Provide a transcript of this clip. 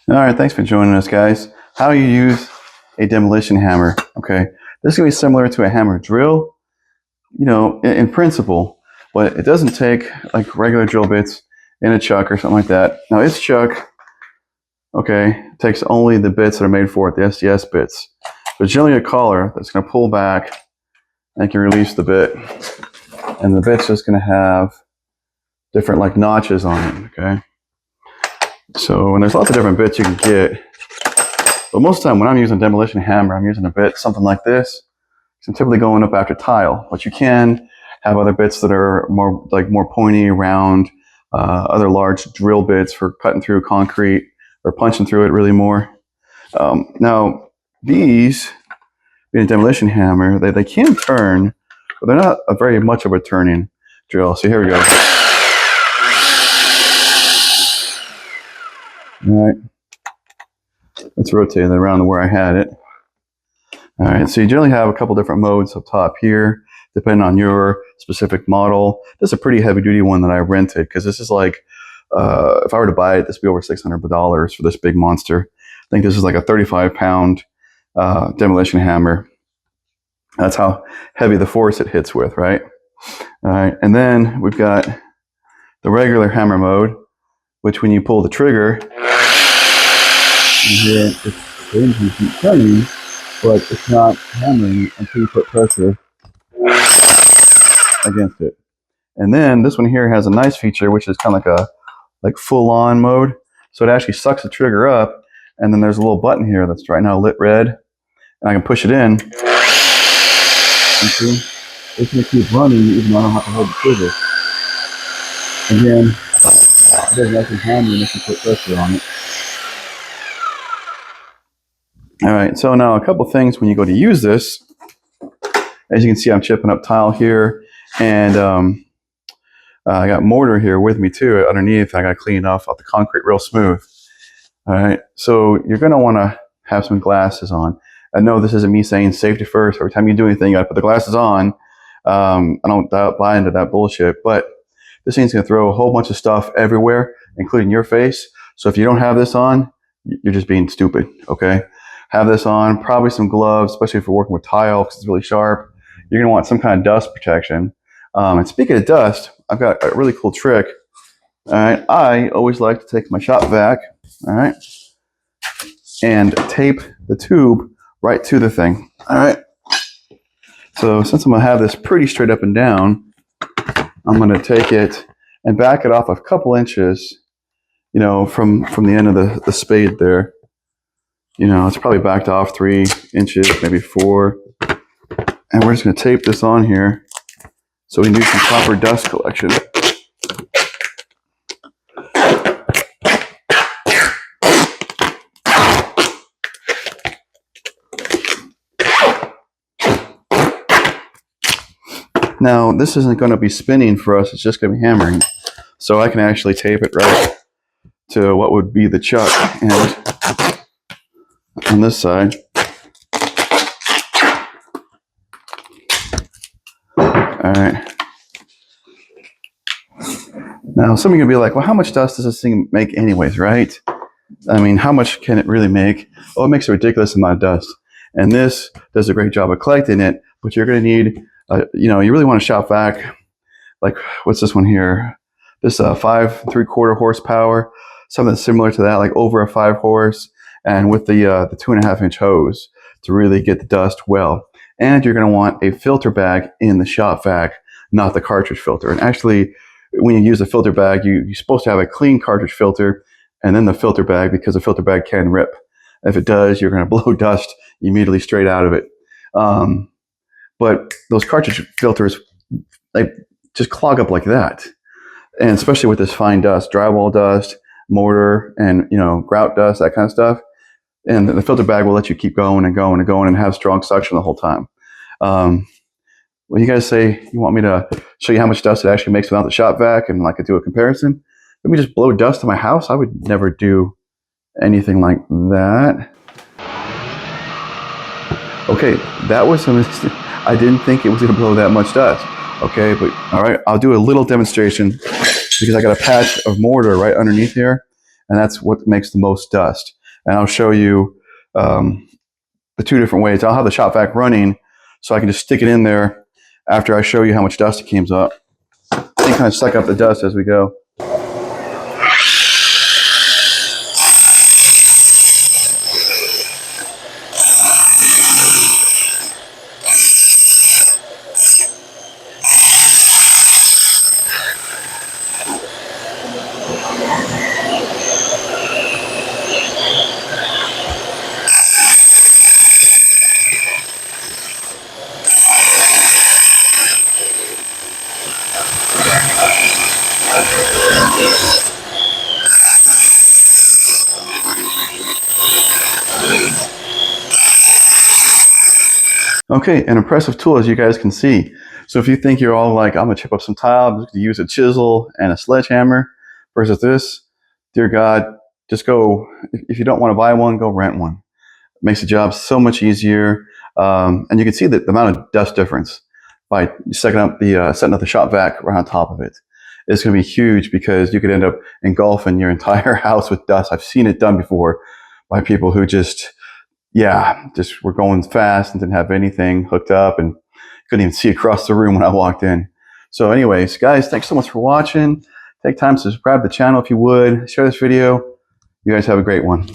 All right, thanks for joining us, guys. How you use a demolition hammer. Okay, this is going to be similar to a hammer drill, in principle, but it doesn't take like regular drill bits in a chuck or something like that. Now, its chuck, okay, takes only the bits that are made for it, the SDS bits. There's generally a collar that's going to pull back and can release the bit. And the bit's just going to have different like notches on it, okay? So, and there's lots of different bits you can get. But most of the time when I'm using a demolition hammer, I'm using a bit, something like this. So I'm typically going up after tile, but you can have other bits that are more pointy, round, other large drill bits for cutting through concrete or punching through it really more. Now, these, being a demolition hammer, they can turn, but they're not very much of a turning drill. So here we go. All right, let's rotate it around to where I had it. All right, so you generally have a couple different modes up top here, depending on your specific model. This is a pretty heavy duty one that I rented because this is like, if I were to buy it, this would be over $600 for this big monster. I think this is like a 35-pound demolition hammer. That's how heavy the force it hits with, right? All right, and then we've got the regular hammer mode, which when you pull the trigger, the engine keeps turning, but it's not hammering until you put pressure against it. And then this one here has a nice feature, which is kind of like full-on mode. So it actually sucks the trigger up, and then there's a little button here that's right now lit red, and I can push it in. And see, it's going to keep running even though I don't have to hold the trigger. Again, it doesn't actually hammer unless you put pressure on it. All right, so now a couple things when you go to use this. As you can see, I'm chipping up tile here, and I got mortar here with me too underneath. I got to clean off the concrete real smooth. All right, so you're going to want to have some glasses on. I know this isn't me saying safety first. Every time you do anything, you got to put the glasses on. I don't buy into that bullshit, but this thing's going to throw a whole bunch of stuff everywhere, including your face. So if you don't have this on, you're just being stupid, okay? Have this on, probably some gloves, especially if you're working with tile because it's really sharp. You're going to want some kind of dust protection. And speaking of dust, I've got a really cool trick. All right, I always like to take my shop vac, all right, and tape the tube right to the thing, all right? So since I'm going to have this pretty straight up and down, I'm going to take it and back it off a couple inches, from the end of the spade there. It's probably backed off 3 inches, maybe 4. And we're just going to tape this on here so we can do some proper dust collection. Now, this isn't going to be spinning for us. It's just going to be hammering. So I can actually tape it right to what would be the chuck. And on this side, all right. Now, some of you will be like, well, how much dust does this thing make anyways, right? I mean, how much can it really make? Oh, it makes a ridiculous amount of dust. And this does a great job of collecting it, but you're going to need, you really want to shop vac. Like, what's this one here? This 5 3/4 horsepower, something similar to that, like over a 5 horse, and with the 2.5-inch hose to really get the dust well. And you're going to want a filter bag in the shop vac, not the cartridge filter. And actually, when you use a filter bag, you're supposed to have a clean cartridge filter and then the filter bag, because the filter bag can rip. If it does, you're going to blow dust immediately straight out of it. But those cartridge filters, they just clog up like that. And especially with this fine dust, drywall dust, mortar, and grout dust, that kind of stuff. And the filter bag will let you keep going and going and going and have strong suction the whole time. When you guys say you want me to show you how much dust it actually makes without the shop vac and like do a comparison, let me just blow dust in my house. I would never do anything like that. Okay, that was a mistake. I didn't think it was going to blow that much dust. Okay, but all right, I'll do a little demonstration because I got a patch of mortar right underneath here, and that's what makes the most dust. And I'll show you the two different ways. I'll have the shop vac running, so I can just stick it in there after I show you how much dust it comes up, and kind of suck up the dust as we go. Okay, an impressive tool, as you guys can see. So if you think you're all like, I'm gonna chip up some tile, I'm just gonna use a chisel and a sledgehammer, versus this, dear God, just go, if you don't want to buy one, go rent one. It makes the job so much easier. And you can see the amount of dust difference by setting up the shop vac right on top of it. It's gonna be huge, because you could end up engulfing your entire house with dust. I've seen it done before by people who just were going fast and didn't have anything hooked up and couldn't even see across the room when I walked in. So anyways, guys, thanks so much for watching. Take time to subscribe to the channel if you would. Share this video. You guys have a great one.